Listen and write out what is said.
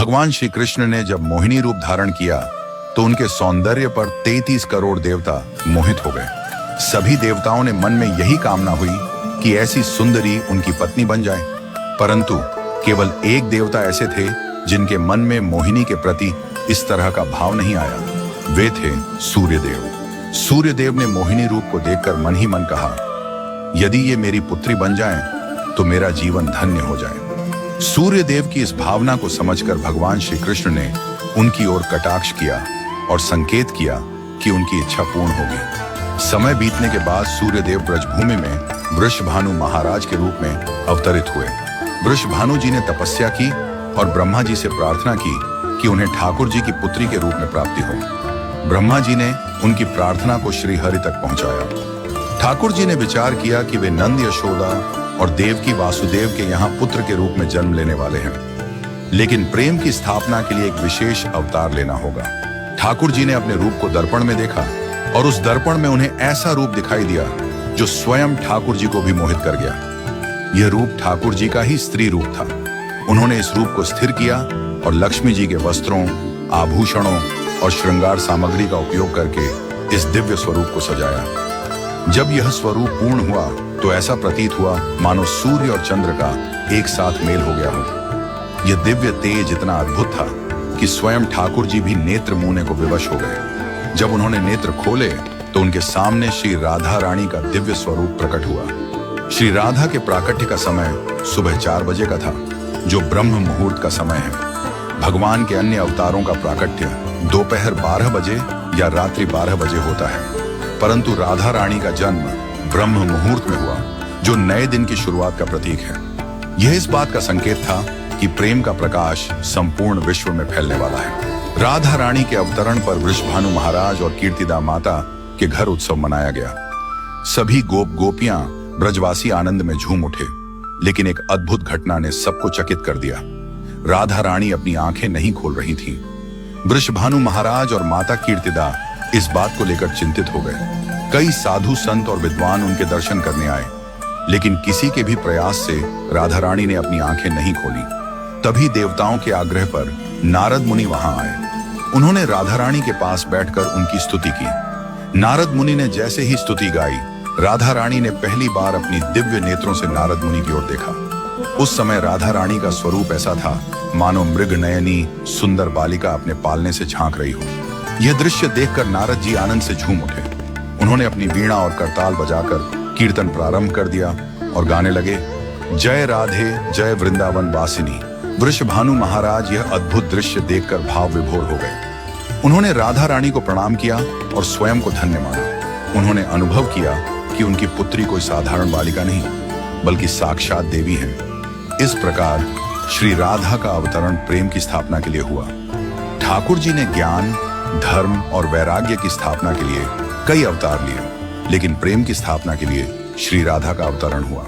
भगवान श्री कृष्ण ने जब मोहिनी रूप धारण किया तो उनके सौंदर्य पर 33 करोड़ देवता मोहित हो गए। सभी देवताओं ने मन में यही कामना हुई कि ऐसी सुंदरी उनकी पत्नी बन जाए, परंतु केवल एक देवता ऐसे थे जिनके मन में मोहिनी के प्रति इस तरह का भाव नहीं आया। वे थे सूर्यदेव। सूर्यदेव ने मोहिनी रूप को देखकर मन ही मन कहा, यदि ये मेरी पुत्री बन जाएं, तो मेरा जीवन धन्य हो जाए। सूर्यदेव की इस भावना को समझकर भगवान श्री कृष्ण ने उनकी ओर कटाक्ष किया और संकेत किया कि उनकी इच्छा पूर्ण होगी। समय बीतने के बाद सूर्यदेव ब्रजभूमि में वृषभानु महाराज के रूप में अवतरित हुए। वृषभानु जी ने तपस्या की और ब्रह्मा जी से प्रार्थना की कि उन्हें ठाकुर जी की पुत्री के रूप में प्राप्ति हो। ब्रह्मा जी ने उनकी प्रार्थना को श्री हरि तक पहुंचाया। ठाकुर जी ने विचार किया कि वे नंद यशोदा और देवकी वासुदेव के यहाँ पुत्र के रूप में जन्म लेने वाले हैं, लेकिन प्रेम की स्थापना के लिए एक विशेष अवतार लेना होगा। ठाकुर जी ने अपने रूप को दर्पण में देखा और उस दर्पण में उन्हें ऐसा रूप दिखाई दिया जो स्वयं ठाकुर जी को भी मोहित कर गया। यह रूप ठाकुर जी का ही स्त्री रूप था। उन्होंने इस रूप को स्थिर किया और लक्ष्मी जी के वस्त्रों, आभूषणों और श्रृंगार सामग्री का उपयोग करके इस दिव्य स्वरूप को सजाया। जब यह स्वरूप पूर्ण हुआ तो ऐसा प्रतीत हुआ मानो सूर्य और चंद्र का एक साथ मेल हो गया हो। यह दिव्य तेज इतना अद्भुत था कि स्वयं ठाकुर जी भी नेत्र मूंने को विवश हो गए। जब उन्होंने नेत्र खोले तो उनके सामने श्री राधा रानी का दिव्य स्वरूप प्रकट हुआ। श्री राधा के प्राकट्य का समय सुबह 4 बजे का था, जो ब्रह्म मुहूर्त का समय है। भगवान के अन्य अवतारों का प्राकट्य दोपहर 12 बजे या रात्रि 12 बजे होता है, परंतु राधा रानी का जन्म ब्रह्म मुहूर्त में हुआ, जो नए दिन की शुरुआत का प्रतीक है। यह इस बात का संकेत था कि प्रेम का प्रकाश संपूर्ण विश्व में फैलने वाला है। राधा रानी के अवतरण पर वृषभानु महाराज और कीर्तिदा माता के घर उत्सव मनाया गया। सभी गोप गोपियां ब्रजवासी आनंद में झूम उठे, लेकिन एक अद्भुत घटना ने सबको चकित कर दिया। राधा रानी अपनी आंखें नहीं खोल रही थीं। वृषभानु महाराज और माता कीर्तिदा इस बात को लेकर चिंतित हो गए। कई साधु संत और विद्वान उनके दर्शन करने आए, लेकिन किसी के भी प्रयास से राधा रानी ने अपनी आंखें नहीं खोली। तभी देवताओं के आग्रह पर नारद मुनि वहां आए। उन्होंने राधा रानी के पास बैठकर उनकी स्तुति की। नारद मुनि ने जैसे ही स्तुति गाई, राधा रानी ने पहली बार अपनी दिव्य नेत्रों से नारद मुनि की ओर देखा। उस समय राधा रानी का स्वरूप ऐसा था मानो मृग नयनी सुंदर बालिका अपने पालने से झांक रही हो। यह दृश्य देखकर नारद जी आनंद से झूम उठे। उन्होंने अपनी वीणा और करताल बजाकर कीर्तन प्रारंभ कर दिया और गाने लगे, जय राधे जय वृंदावन वासिनी। वृषभानु महाराज यह अद्भुत दृश्य देखकर भाव विभोर हो गए। उन्होंने राधा रानी को प्रणाम किया और स्वयं को धन्य माना। उन्होंने अनुभव किया कि उनकी पुत्री कोई साधारण बालिका नहीं, बल्कि साक्षात देवी है। इस प्रकार श्री राधा का अवतरण प्रेम की स्थापना के लिए हुआ। ठाकुर जी ने ज्ञान, धर्म और वैराग्य की स्थापना के लिए कई अवतार लिए, लेकिन प्रेम की स्थापना के लिए श्री राधा का अवतरण हुआ।